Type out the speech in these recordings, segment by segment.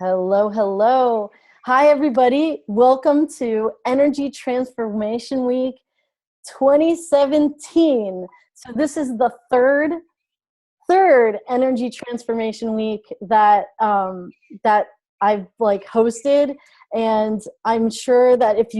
Hello, hello. Hi, everybody. Welcome to Energy Transformation Week 2017. So this is the third Energy Transformation Week that I've hosted, and I'm sure that if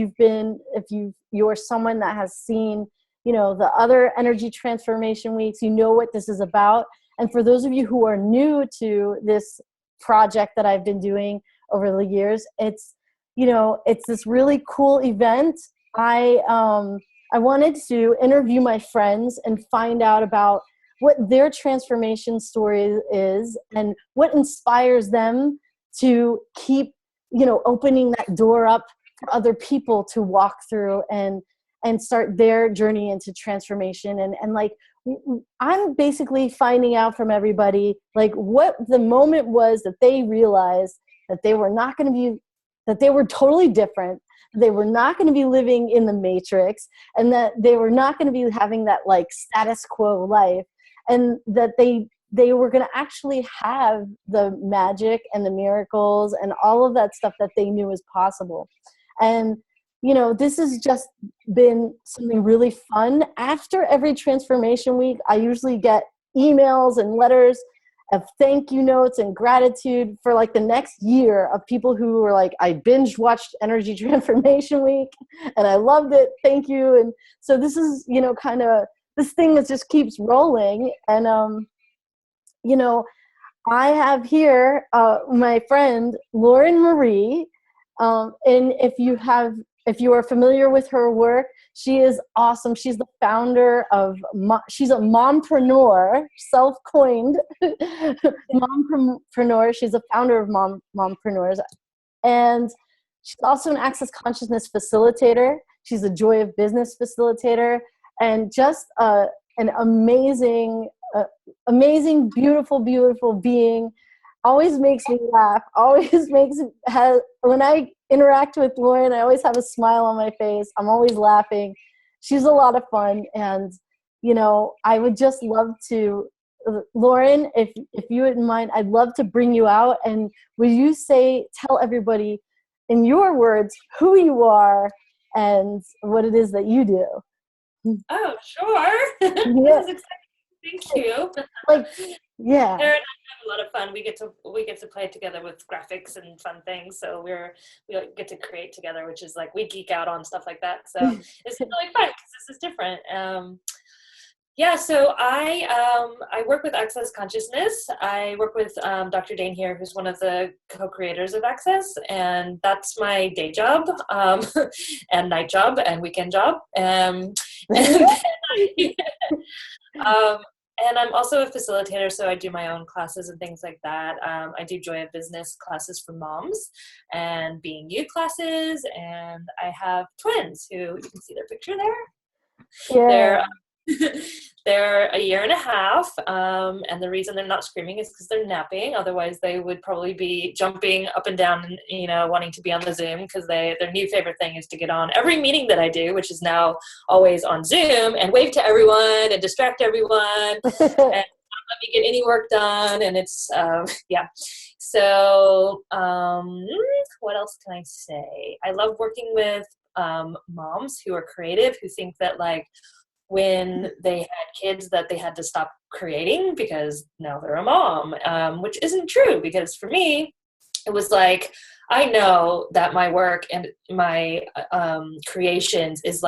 you're someone that has seen, the other Energy Transformation Weeks, you know what this is about. And for those of you who are new to this project that I've been doing over the years, it's this really cool event. I wanted to interview my friends and find out about what their transformation story is and what inspires them to keep, opening that door up for other people to walk through and start their journey into transformation. And I'm basically finding out from everybody, what the moment was that they realized that they were not going to be, that they were totally different. They were not going to be living in the matrix, and that they were not going to be having that status quo life, and that they were going to actually have the magic and the miracles and all of that stuff that they knew was possible. And this has just been something really fun. After every transformation week, I usually get emails and letters of thank you notes and gratitude for the next year of people who were like, I binge watched Energy Transformation Week and I loved it. Thank you. And so this is, kind of this thing that just keeps rolling. And, I have here my friend, Lauren Marie. And if you are familiar with her work, she is awesome. She's the founder of, she's a mompreneur, self-coined mompreneur. She's the founder of Mompreneurs. And she's also an access consciousness facilitator. She's a joy of business facilitator, and just an amazing, beautiful being. Always makes me laugh. When I interact with Lauren, I always have a smile on my face. I'm always laughing. She's a lot of fun. And, I would just love to, Lauren, if you wouldn't mind, I'd love to bring you out. And will you tell everybody in your words who you are and what it is that you do? Oh, sure. Yeah. This is exciting. Thank you. Yeah. Aaron and I have a lot of fun. We get to play together with graphics and fun things. So we get to create together, which is we geek out on stuff like that. So it's really fun because this is different. So I work with Access Consciousness. I work with Dr. Dane here, who's one of the co-creators of Access, and that's my day job, and night job, and weekend job. And I'm also a facilitator, so I do my own classes and things like that. I do Joy of Business classes for moms and Being You classes, and I have twins who, you can see their picture there. Yeah. They're a year and a half, and the reason they're not screaming is because they're napping. Otherwise, they would probably be jumping up and down, wanting to be on the Zoom, because their new favorite thing is to get on every meeting that I do, which is now always on Zoom, and wave to everyone and distract everyone and not let me get any work done. And it's, yeah. So what else can I say? I love working with moms who are creative, who think that when they had kids that they had to stop creating because now they're a mom, which isn't true, because for me, it was I know that my work and my creations is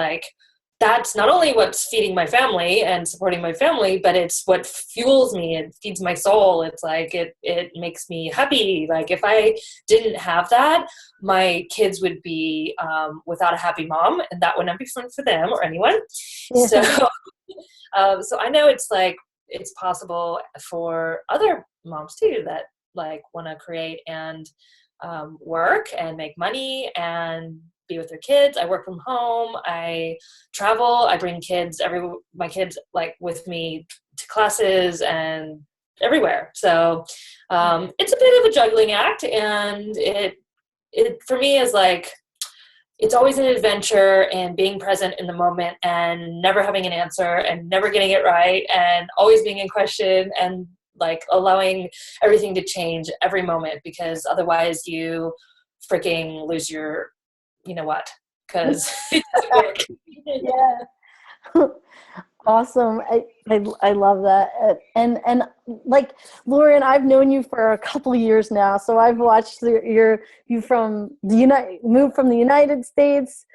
that's not only what's feeding my family and supporting my family, but it's what fuels me. It feeds my soul. It's it makes me happy. If I didn't have that, my kids would be without a happy mom, and that would not be fun for them or anyone. Yeah. So I know it's it's possible for other moms too that want to create and work and make money and be with their kids. I work from home. I travel. I bring my kids with me to classes and everywhere. So it's a bit of a juggling act, and it for me is it's always an adventure, and being present in the moment and never having an answer and never getting it right and always being in question and like allowing everything to change every moment, because otherwise you freaking lose your, you know what, because it doesn't work. Yeah. Awesome. I love that. And like, Lauren, I've known you for a couple of years now. So I've watched you from move from the United States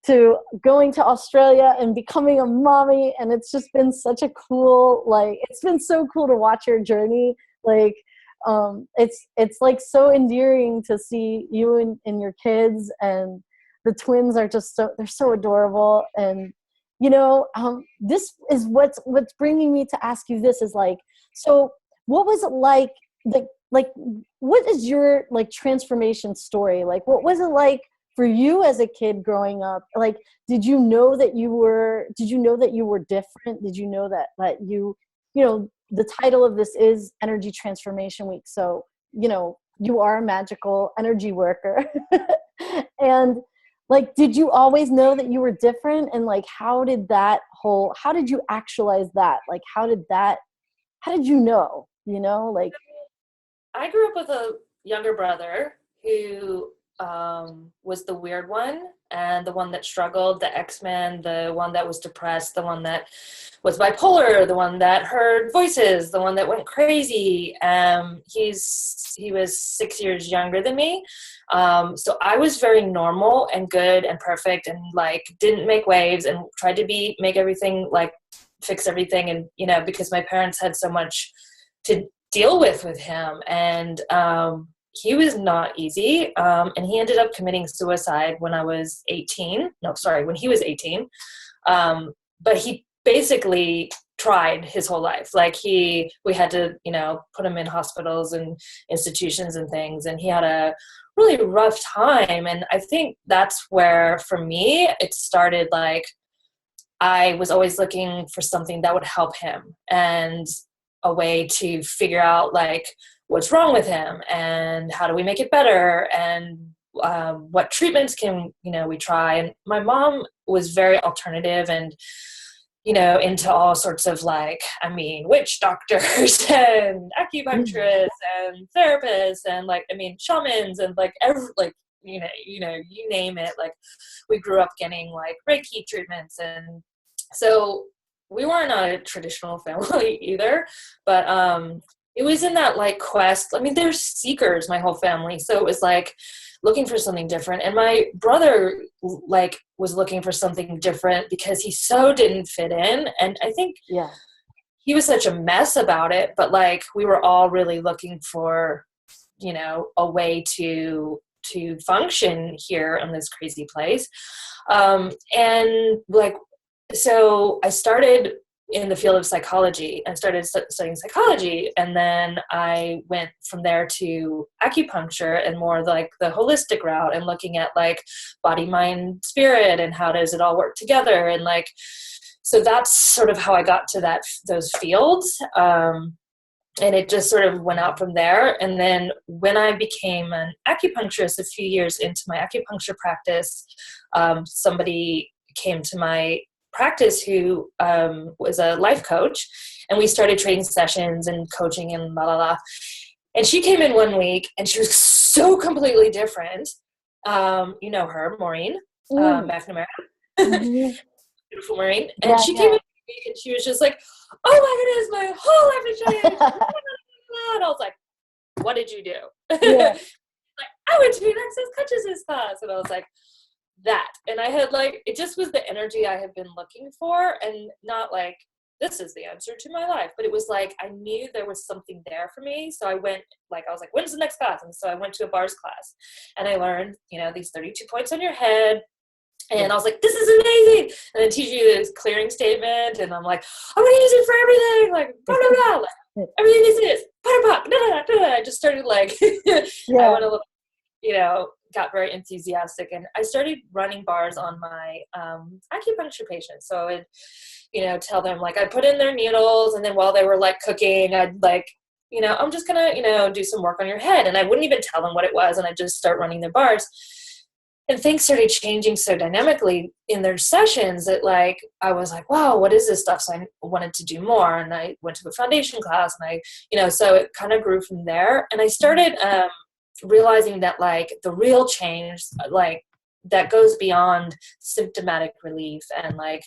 to going to Australia and becoming a mommy. And it's just been such a cool, like, it's been so cool to watch your journey. Like, it's like so endearing to see you and your kids, and the twins are just they're so adorable. And this is what's bringing me to ask you this is like, so what was it like what is your like transformation story? Like, what was it like for you as a kid growing up? Like, did you know that you were different? Did you know that the title of this is Energy Transformation Week. So, you are a magical energy worker. And like, did you always know that you were different? And like, how did you actualize that? Like, how did you know, like? I grew up with a younger brother who was the weird one, and the one that struggled, the X-Men, the one that was depressed, the one that was bipolar, the one that heard voices, the one that went crazy. He was 6 years younger than me. So I was very normal and good and perfect, and like didn't make waves and tried to make everything, like fix everything. And, because my parents had so much to deal with him. And he was not easy. And he ended up committing suicide when I was 18. No, sorry, when he was 18. But he basically tried his whole life. Like we had to, put him in hospitals and institutions and things. And he had a really rough time. And I think that's where, for me, it started. Like, I was always looking for something that would help him, and a way to figure out like what's wrong with him and how do we make it better, and what treatments can we try. And my mom was very alternative and into all sorts of witch doctors and acupuncturists and therapists and shamans and you name it. Like, we grew up getting like Reiki treatments, and so we weren't a traditional family either, but it was in that like quest. I mean, they're seekers, my whole family. So it was like looking for something different. And my brother was looking for something different because he so didn't fit in. And I think he was such a mess about it, but like we were all really looking for, a way to function here in this crazy place. So I started in the field of psychology and started studying psychology. And then I went from there to acupuncture and more like the holistic route, and looking at like body, mind, spirit, and how does it all work together. And so that's sort of how I got to those fields. And it just sort of went out from there. And then when I became an acupuncturist a few years into my acupuncture practice, somebody came to my practice who was a life coach, and we started trading sessions and coaching and la la la. And she came in one week, and she was so completely different. You know her, Maureen McNamara, beautiful Maureen. And she came in one week, and she was just like, "Oh my goodness, my whole life has changed." And I was like, "What did you do?" Yeah. Like, "I went to an access consciousness class," and I was like, that. And I had it just was the energy I had been looking for, and not like this is the answer to my life, but it was like I knew there was something there for me. So I went, I was like, when's the next class? And so I went to a bars class, and I learned these 32 points on your head. And I was like, this is amazing. And then teach you this clearing statement, and I'm like, I'm gonna use it for everything, like blah blah blah, like, everything is this, I just started I went a little, got very enthusiastic, and I started running bars on my acupuncture patients. So I would, tell them, I'd put in their needles, and then while they were cooking, I'd I'm just gonna, do some work on your head. And I wouldn't even tell them what it was, and I'd just start running their bars. and things started changing so dynamically in their sessions that like I was like, wow, what is this stuff? So I wanted to do more, and I went to a foundation class, and I so it kind of grew from there. And I started realizing that like the real change, like that goes beyond symptomatic relief, and like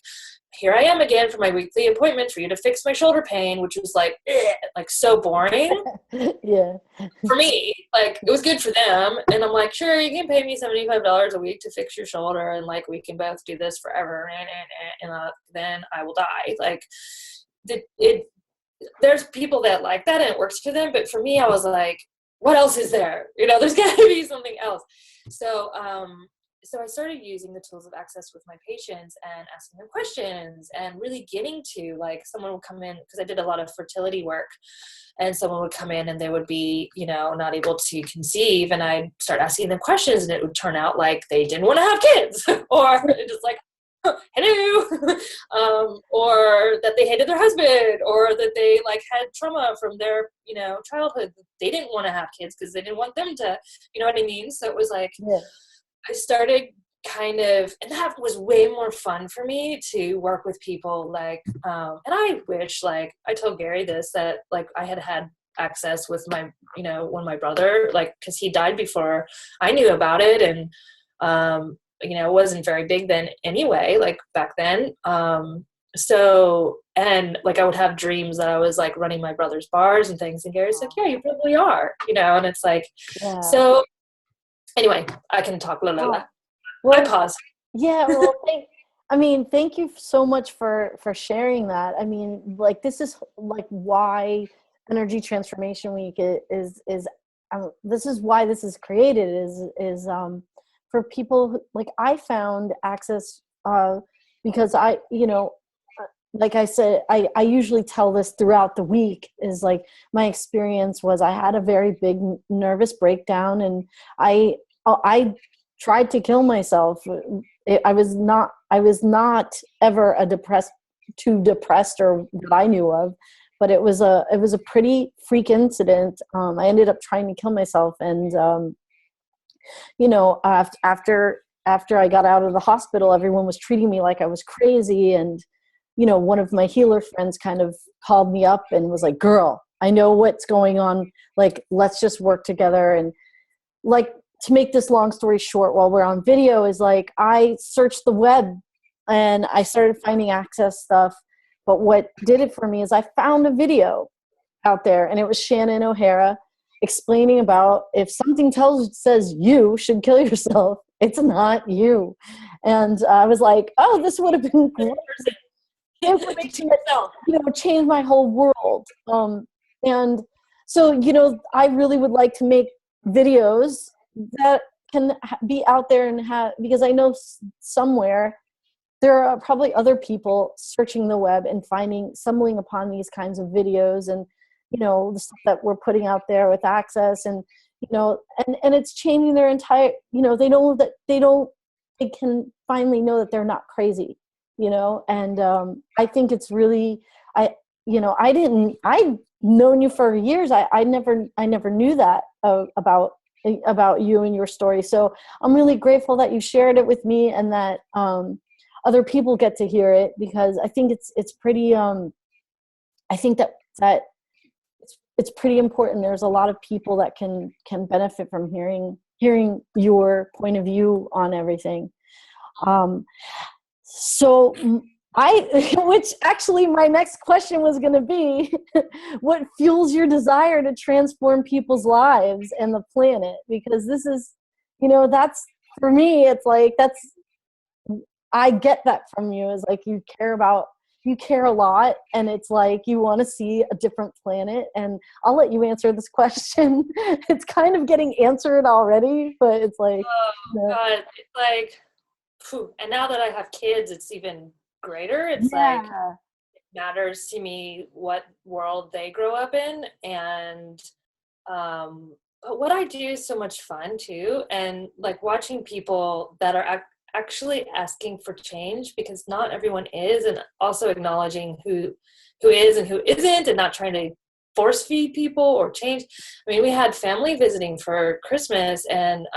here I am again for my weekly appointment for you to fix my shoulder pain, which was like like so boring. Yeah. For me, like it was good for them, and I'm like, sure, you can pay me $75 a week to fix your shoulder, and like we can both do this forever, and then I will die. Like there's people that like that and it works for them, but for me, I was like, what else is there? There's got to be something else. So I started using the tools of access with my patients and asking them questions, and really getting to like someone would come in, because I did a lot of fertility work, and someone would come in and they would be, not able to conceive, and I'd start asking them questions, and it would turn out like they didn't want to have kids or just like, hello, or that they hated their husband, or that they like had trauma from their, childhood. They didn't want to have kids because they didn't want them to, you know what I mean? So it was like, Yeah. I started kind of, and that was way more fun for me to work with people like, and I wish, like, I told Gary this, that like I had access with my, when my brother, like, cause he died before I knew about it. And, it wasn't very big then anyway, like back then. So, and like I would have dreams that I was like running my brother's bars and things. And Gary's like, yeah, you probably are, and it's like, Yeah. so anyway, I can talk. I pause. Yeah. Well, thank you so much for sharing that. I mean, like, this is like why Energy Transformation Week is this is why this is created is for people like I found access because I, like I said, I usually tell this throughout the week, is like my experience was I had a very big nervous breakdown, and I tried to kill myself. I was not ever too depressed or that I knew of, but it was a pretty freak incident. I ended up trying to kill myself, and after I got out of the hospital, everyone was treating me like I was crazy. And, one of my healer friends kind of called me up and was like, girl, I know what's going on. Like, let's just work together. And like, to make this long story short, while we're on video, is like, I searched the web and I started finding access stuff. But what did it for me is I found a video out there, and it was Shannon O'Hara explaining about, if something says you should kill yourself, it's not you. And I was like, oh, this would have been great information that, changed my whole world. And so, I really would like to make videos that can be out there and because I know somewhere there are probably other people searching the web and stumbling upon these kinds of videos, and the stuff that we're putting out there with access, and and it's changing their entire, they can finally know that they're not crazy, and I think it's really, I've known you for years. I never knew that about you and your story. So I'm really grateful that you shared it with me, and that other people get to hear it, because I think it's pretty, I think that it's pretty important. There's a lot of people that can benefit from hearing your point of view on everything. So which actually my next question was going to be, what fuels your desire to transform people's lives and the planet? Because this is, that's, for me, it's like, I get that from you, is like, you care a lot, and it's like, you want to see a different planet. And I'll let you answer this question. It's kind of getting answered already, but it's like, oh God, it's like, phew. And now that I have kids, it's even greater. It's like, it matters to me what world they grow up in. And but what I do is so much fun too, and like watching people that are actually asking for change, because not everyone is, and also acknowledging who is and who isn't, and not trying to force feed people or change. I mean, we had family visiting for Christmas, and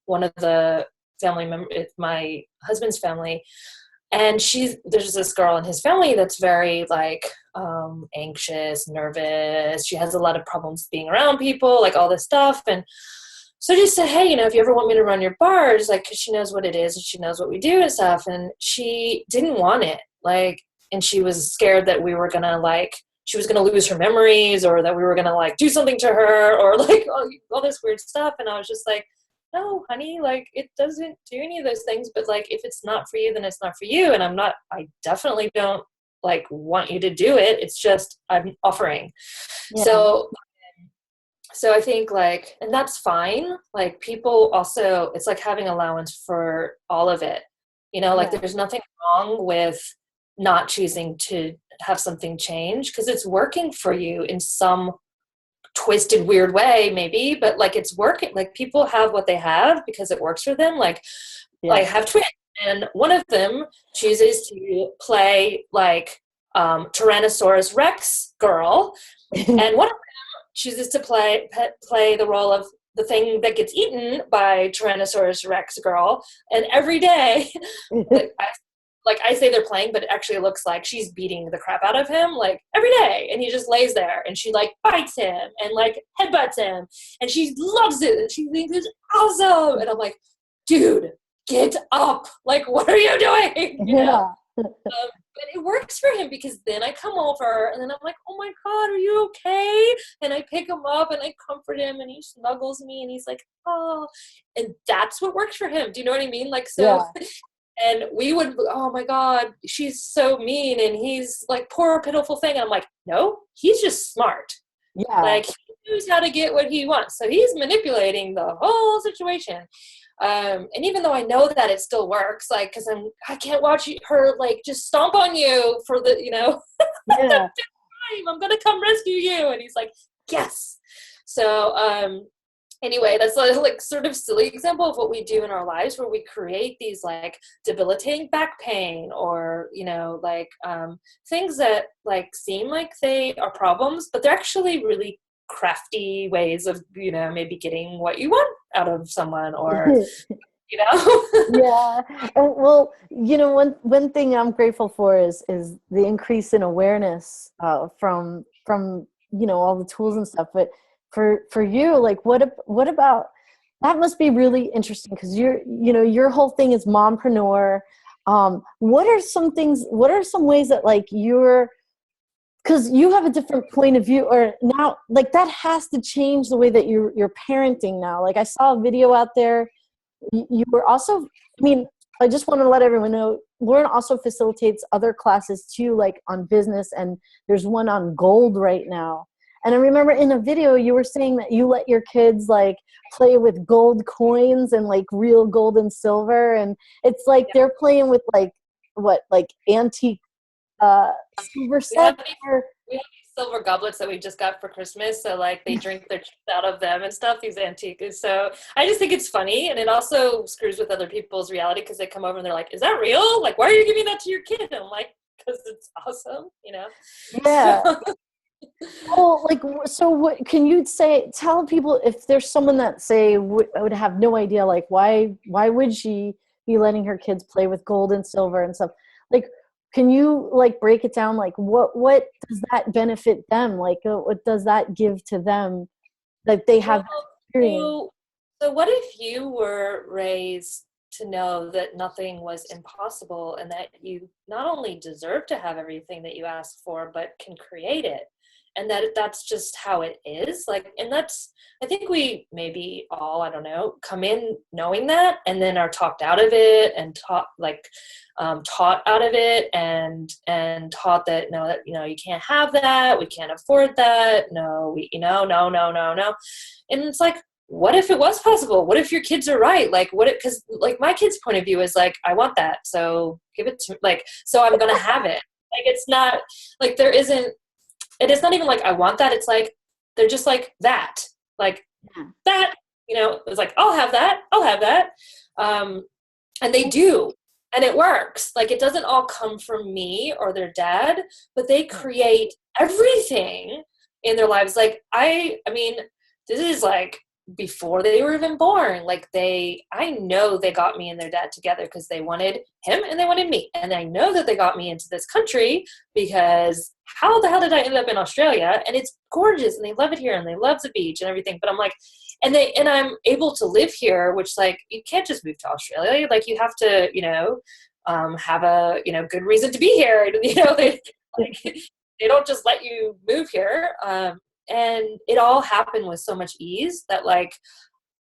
one of the family member, it's my husband's family. And there's this girl in his family that's very like anxious, nervous. She has a lot of problems being around people, like all this stuff. And so I just said, hey, if you ever want me to run your bars, like, cause she knows what it is and she knows what we do and stuff. And she didn't want it. Like, and she was scared that we were going to she was going to lose her memories, or that we were going to like do something to her, or like all this weird stuff. And I was just like, no, honey, like it doesn't do any of those things, but like, if it's not for you, then it's not for you. And I definitely don't like want you to do it. It's just, I'm offering. Yeah. So I think like, and that's fine. Like people also, it's like having allowance for all of it, like there's nothing wrong with not choosing to have something change, because it's working for you in some twisted weird way maybe, but like it's working. Like people have what they have because it works for them. Like I have twins, and one of them chooses to play like Tyrannosaurus Rex girl, and one of them chooses to play the role of the thing that gets eaten by Tyrannosaurus Rex girl. And every day I say they're playing, but it actually looks like she's beating the crap out of him, like every day. And he just lays there, and she like bites him and like headbutts him, and she loves it. And she thinks it's awesome. And I'm like, dude, get up. Like, what are you doing? But it works for him, because then I come over and then I'm like, oh my God, are you okay? And I pick him up and I comfort him, and he snuggles me and he's like, oh, and that's what works for him. Do you know what I mean? Like, so and we would, oh my God, she's so mean, and he's like, poor pitiful thing. And I'm like, no, he's just smart. Yeah. Like he knows how to get what he wants. So he's manipulating the whole situation. And even though I know that it still works, like, cause I can't watch her like just stomp on you for the, I'm going to come rescue you. And he's like, yes. So, anyway, that's like sort of silly example of what we do in our lives, where we create these like debilitating back pain, or, things that like seem like they are problems, but they're actually really crafty ways of, maybe getting what you want out of someone, or, Yeah. Well, one thing I'm grateful for is the increase in awareness from all the tools and stuff. But for you, like, what about, that must be really interesting, because your whole thing is mompreneur. What are some ways that like because you have a different point of view, or now like that has to change the way that you're parenting now. Like I saw a video out there. You were also, I just want to let everyone know, Lauren also facilitates other classes too, like on business, and there's one on gold right now. And I remember in a video you were saying that you let your kids like play with gold coins and like real gold and silver, and it's like they're playing with like antique silver sets. We have these silver goblets that we just got for Christmas, so like they drink their chips out of them and stuff, these antiques. So I just think it's funny, and it also screws with other people's reality, because they come over and they're like, is that real? Like, why are you giving that to your kid? And I'm like, because it's awesome, Yeah. Well, like, so what can you tell people, if there's someone that would have no idea, like why would she be letting her kids play with gold and silver and stuff? Like, can you like break it down? Like what does that benefit them? Like what does that give to them that they have experience? So what if you were raised to know that nothing was impossible, and that you not only deserve to have everything that you ask for, but can create it? And that's just how it is. Like, and I think we maybe all, I don't know, come in knowing that, and then are talked out of it, and taught out of it, and taught that, no, that, you can't have that. We can't afford that. No, no. And it's like, what if it was possible? What if your kids are right? Like, because like my kid's point of view is like, I want that, so give it to, like, so I'm going to have it. Like, it's not like it is not even like I want that. It's like they're just like that, that. It's like I'll have that, and they do, and it works. Like it doesn't all come from me or their dad, but they create everything in their lives. Like I mean, this is like before they were even born. Like I know they got me and their dad together because they wanted him and they wanted me. And I know that they got me into this country because how the hell did I end up in Australia? And it's gorgeous and they love it here and they love the beach and everything. But I'm like, and I'm able to live here, which like, you can't just move to Australia. Like you have to, have a, good reason to be here. They don't just let you move here. And it all happened with so much ease that like,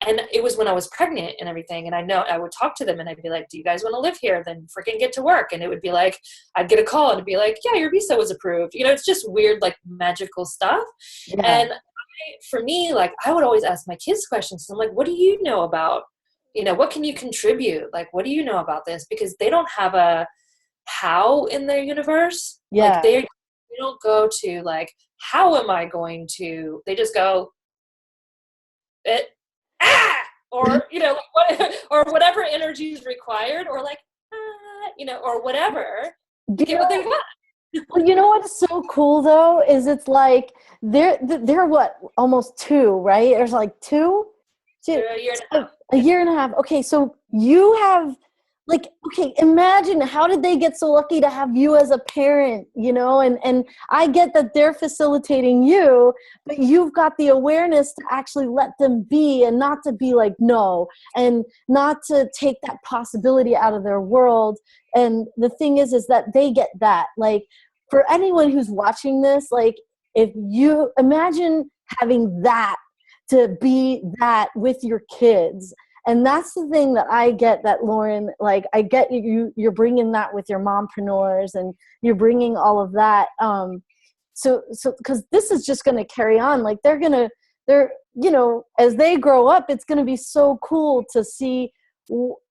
and it was when I was pregnant and everything. And I know I would talk to them and I'd be like, do you guys want to live here? Then freaking get to work. And it would be like, I'd get a call and it'd be like, yeah, your visa was approved. It's just weird, like magical stuff. Yeah. And for me, like I would always ask my kids questions. I'm like, what do you know about, what can you contribute? Like, what do you know about this? Because they don't have a how in their universe. Yeah. Like they don't go to like, how am I going to, they just go, or, or whatever energy is required, or like, or whatever, get what they want. Well, you know what's so cool though, is it's like, they're what, almost 2, right? There's like 2? A year and a half. A year and a half. Okay, so you have, like, okay, imagine how did they get so lucky to have you as a parent, and I get that they're facilitating you, but you've got the awareness to actually let them be and not to be like, no, and not to take that possibility out of their world. And the thing is that they get that. Like, for anyone who's watching this, like, if you imagine having that, to be that with your kids. And that's the thing that I get, that Lauren, like, I get you're bringing that with your mompreneurs and you're bringing all of that. So because this is just going to carry on. Like they're, as they grow up, it's going to be so cool to see.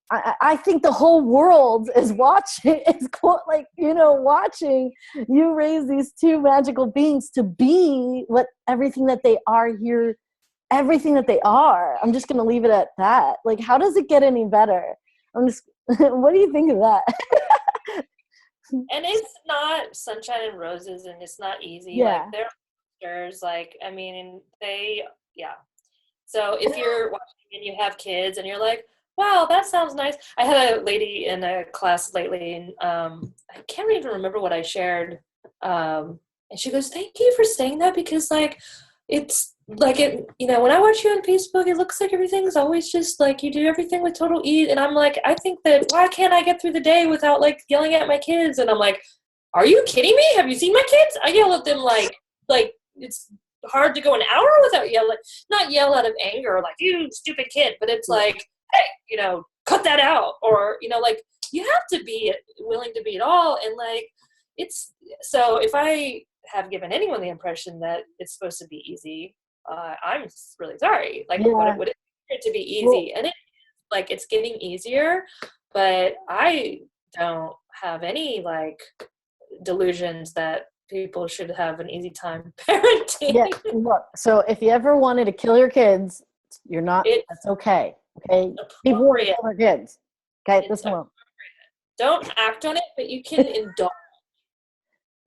I think the whole world is watching. It's cool, like, watching you raise these 2 magical beings to be everything that they are here. Everything that they are. I'm just going to leave it at that. Like, how does it get any better? What do you think of that? And it's not sunshine and roses and it's not easy. Yeah. Like, they're like, I mean, So if you're watching and you have kids and you're like, wow, that sounds nice. I had a lady in a class lately and I can't even remember what I shared. And she goes, thank you for saying that, because like, it's like, when I watch you on Facebook, it looks like everything's always just like you do everything with total ease. And I'm like, I think that why can't I get through the day without like yelling at my kids? And I'm like, are you kidding me? Have you seen my kids? I yell at them like it's hard to go an hour without not yell out of anger, like, you stupid kid, but it's like, hey, cut that out. Or, like, you have to be willing to be it all. And like, so if I have given anyone the impression that it's supposed to be easy, I'm really sorry. Like, what would it appear to be easy? And it's getting easier, but I don't have any like delusions that people should have an easy time parenting. Yeah, look, so if you ever wanted to kill your kids, that's okay. Okay, people want to kill their kids. Okay, this one. Don't act on it, but you can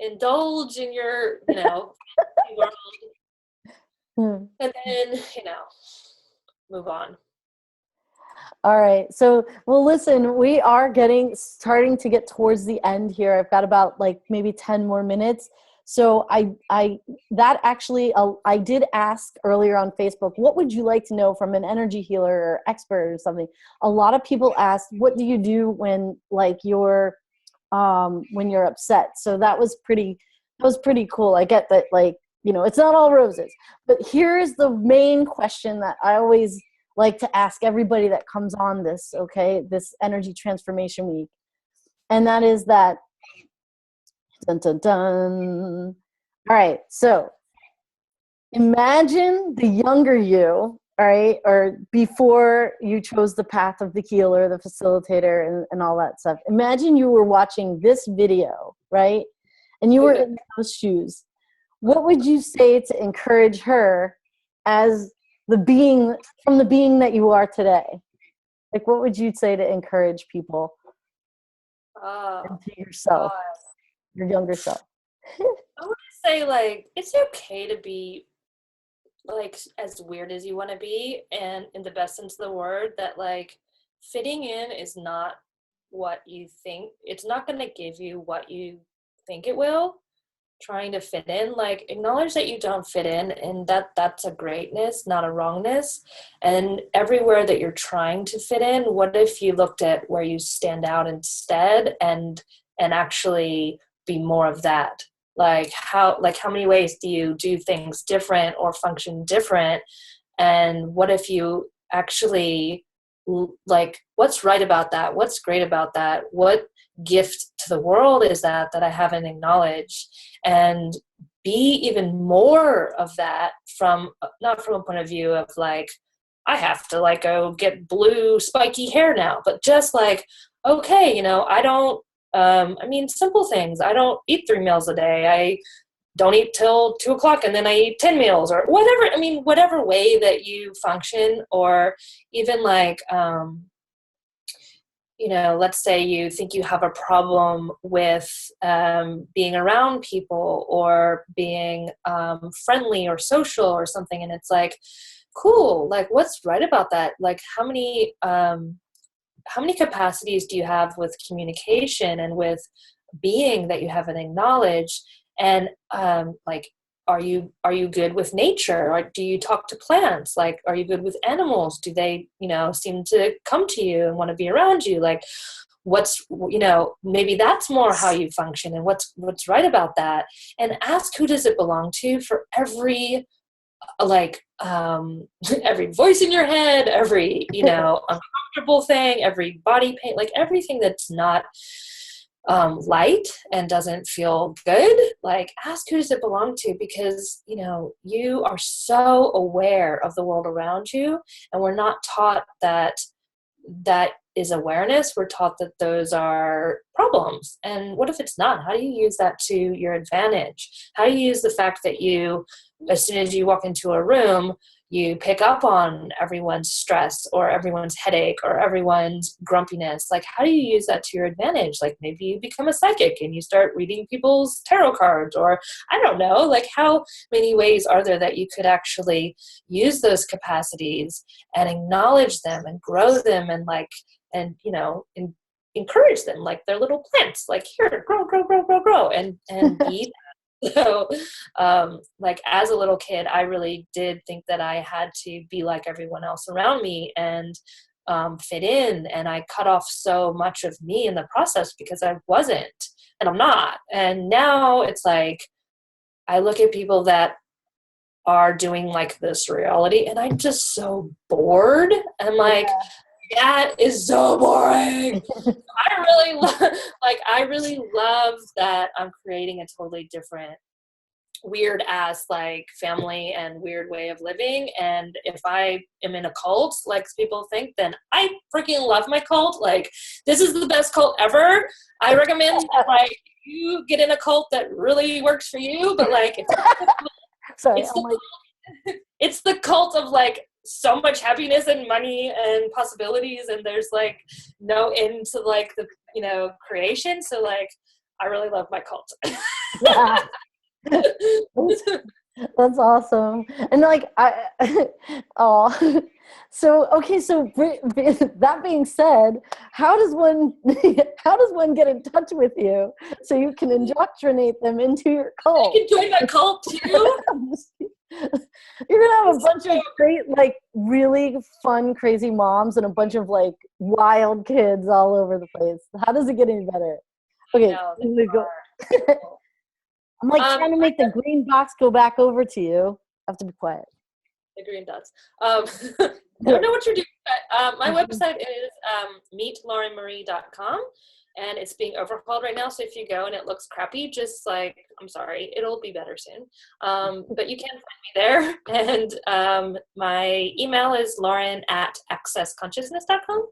indulge in your, world, and then, move on. All right. So, well, listen, we are starting to get towards the end here. I've got about like maybe 10 more minutes. So I did ask earlier on Facebook, what would you like to know from an energy healer or expert or something? A lot of people asked, what do you do when like you're upset? So that was pretty cool. I get that, like, it's not all roses, but here's the main question that I always like to ask everybody that comes on this energy transformation week. And that is that, dun, dun, dun. All right. So imagine the younger you, all right, or before you chose the path of the healer, the facilitator, and all that stuff. Imagine you were watching this video, right? And you were in those shoes. What would you say to encourage her as the being that you are today? Like, what would you say to encourage people and to yourself, your younger self? I would say, like, it's okay to be like as weird as you want to be, and in the best sense of the word, that like fitting in is not what you think. It's not going to give you what you think it will. Trying to fit in, like acknowledge that you don't fit in, and that's a greatness, not a wrongness. And everywhere that you're trying to fit in, what if you looked at where you stand out instead, and actually be more of that? How many ways do you do things different or function different? And what if you actually, like, what's right about that? What's great about that? What gift to the world is that I haven't acknowledged? And be even more of that, from not from a point of view of like, I have to like go get blue spiky hair now, but just like, okay, I don't, I mean, simple things. I don't eat 3 meals a day. I don't eat till 2 o'clock, and then I eat 10 meals or whatever. I mean, whatever way that you function, or even like, let's say you think you have a problem with being around people, or being friendly or social or something. And it's like, cool, like what's right about that? Like how many capacities do you have with communication and with being that you haven't acknowledged? And like, are you good with nature? Or do you talk to plants? Like, are you good with animals? Do they, seem to come to you and want to be around you? Like, what's, maybe that's more how you function, and what's right about that. And ask, who does it belong to, for every, like, every voice in your head, every, uncomfortable thing, every body pain, like everything that's not light and doesn't feel good. Like, ask, who does it belong to? Because you are so aware of the world around you, and we're not taught that is awareness. We're taught that those are problems. And what if it's not? How do you use that to your advantage? How do you use the fact that you, as soon as you walk into a room, you pick up on everyone's stress or everyone's headache or everyone's grumpiness? Like, how do you use that to your advantage? Like, maybe you become a psychic and you start reading people's tarot cards, or I don't know, like how many ways are there that you could actually use those capacities and acknowledge them and grow them, and like, and encourage them like they're little plants, like, here, grow, and be. So, like, as a little kid, I really did think that I had to be like everyone else around me and fit in. And I cut off so much of me in the process because I wasn't, and I'm not. And now it's like, I look at people that are doing like this reality, and I'm just so bored. And like, that is so boring. I really love that I'm creating a totally different, weird ass like family and weird way of living. And if I am in a cult, like people think, then I freaking love my cult. Like, this is the best cult ever. I recommend that, like, you get in a cult that really works for you. But like, it's the cult of like so much happiness and money and possibilities, and there's like no end to like the creation. So like, I really love my cult. Yeah. That's awesome. And like, oh, so okay, so that being said, how does one get in touch with you so you can indoctrinate them into your cult? You can join my cult too. You're gonna have a bunch of great, like, really fun, crazy moms and a bunch of like wild kids all over the place. How does it get any better? Okay, I'm like trying to make the green box go back over to you. I have to be quiet. The green dots. I don't know what you're doing, but my website is meetlaurenmarie.com, and it's being overhauled right now. So if you go and it looks crappy, just like, I'm sorry, it'll be better soon. But you can find me there. And my email is lauren@accessconsciousness.com.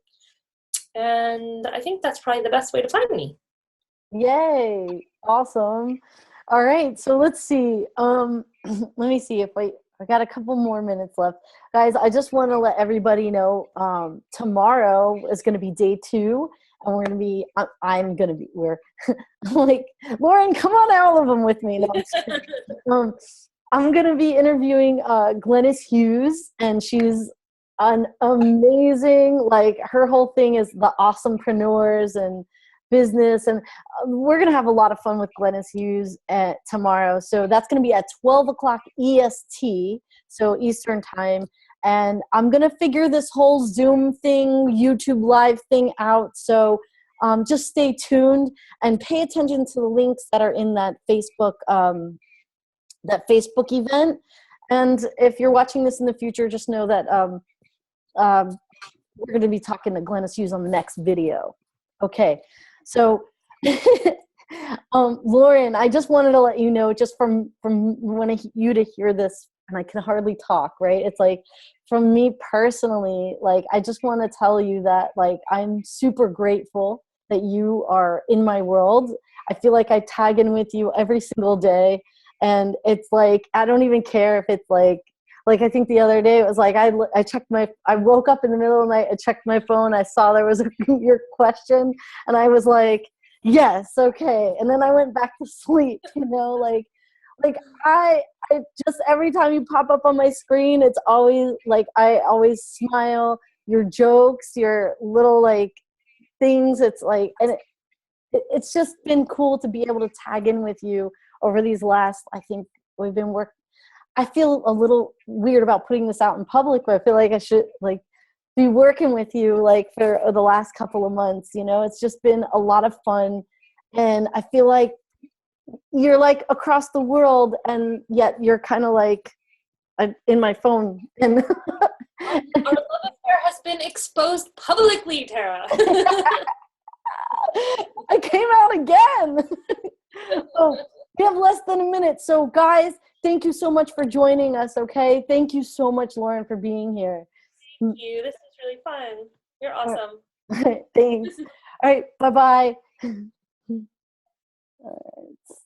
And I think that's probably the best way to find me. Yay. Awesome. All right. So let's see. Let me see if I got a couple more minutes left. Guys, I just want to let everybody know, tomorrow is going to be day 2, and we're like, Lauren, come on all of them with me. No, I'm going to be interviewing Glennis Hughes, and she's an amazing, like, her whole thing is the awesomepreneurs and business, and we're going to have a lot of fun with Glennis Hughes tomorrow. So that's going to be at 12 o'clock EST, so Eastern time. And I'm going to figure this whole Zoom thing, YouTube live thing out. So just stay tuned and pay attention to the links that are in that Facebook event. And if you're watching this in the future, just know that we're going to be talking to Glennis Hughes on the next video. Okay, so Lauren, I just wanted to let you know, just from wanting you to hear this, and I can hardly talk, right? It's like, from me personally, like, I just want to tell you that, like, I'm super grateful that you are in my world. I feel like I tag in with you every single day. And it's like, I don't even care if it's like I think the other day it was like, I woke up in the middle of the night, I checked my phone, I saw there was your question, and I was like, yes, okay. And then I went back to sleep, like I just, every time you pop up on my screen, it's always like, I always smile, your jokes, your little like things. It's like, and it's just been cool to be able to tag in with you over these last, I think we've been I feel a little weird about putting this out in public, but I feel like I should like be working with you like for the last couple of months. It's just been a lot of fun. And I feel like you're like across the world, and yet you're kind of like in my phone. And our love affair has been exposed publicly, Tara. I came out again. Oh, we have less than a minute. So guys, thank you so much for joining us. Okay. Thank you so much, Lauren, for being here. Thank you. This is really fun. You're awesome. Thanks. All right. Bye-bye. All right.